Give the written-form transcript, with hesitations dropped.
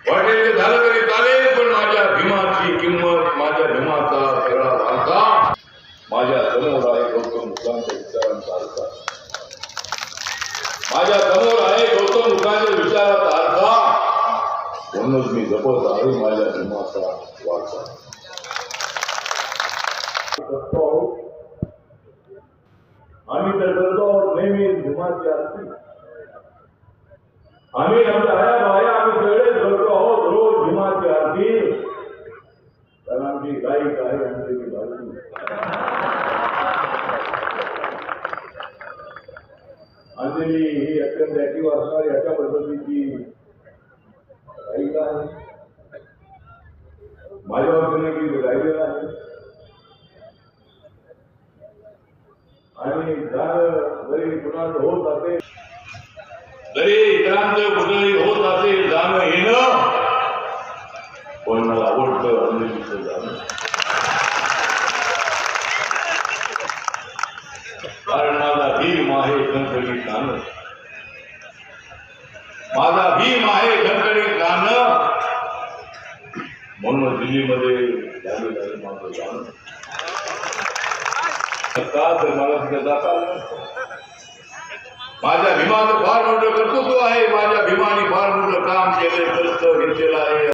वाटेल ते झालं तरी चालेल, पण माझ्या भीमाची किंमत, माझ्या भीमाचा सगळा वारसा माझ्या समोर आहे. गौतम बुद्धांच्या विचारांचा अर्थ माझ्या समोर आहे. गौतम बुद्धांच्या विचाराचा अर्थ म्हणूनच मी जपत आहे माझ्या भीमाचा वारसा. आम्ही तर करतो नेहमी भीमाची आरती. आम्ही आमच्या आया बाया आम्ही सगळे करतो आहोत रोज भीमाची आरती. कारण आमची गायिक आहे आमची भारती. अंजली ही अत्यंत ऍक्टिव्ह असणारी अशा पद्धतीची गायिका आहे. माझ्या वतीने गीत गायलेलं आहे आणि गाणं जरी कुणाचं होत असेल, जरी इतरांचं कुठेही होत असेल जाणं येणं, पण मला आवडतं अंजलीचं जाणं. कारण माझा भीम आहे खणखणीत गाणं. माझा भीम आहे खणखणीत गाणं. म्हणून दिल्लीमध्ये झालेलं आहे माझं गाणं. तर मला तिथे जाता आलं. माझ्या भीमाचं फार मोठं कर्तृत्व आहे. माझ्या भीमाने फार मोठं काम केलं, कष्ट घेतलेलं आहे.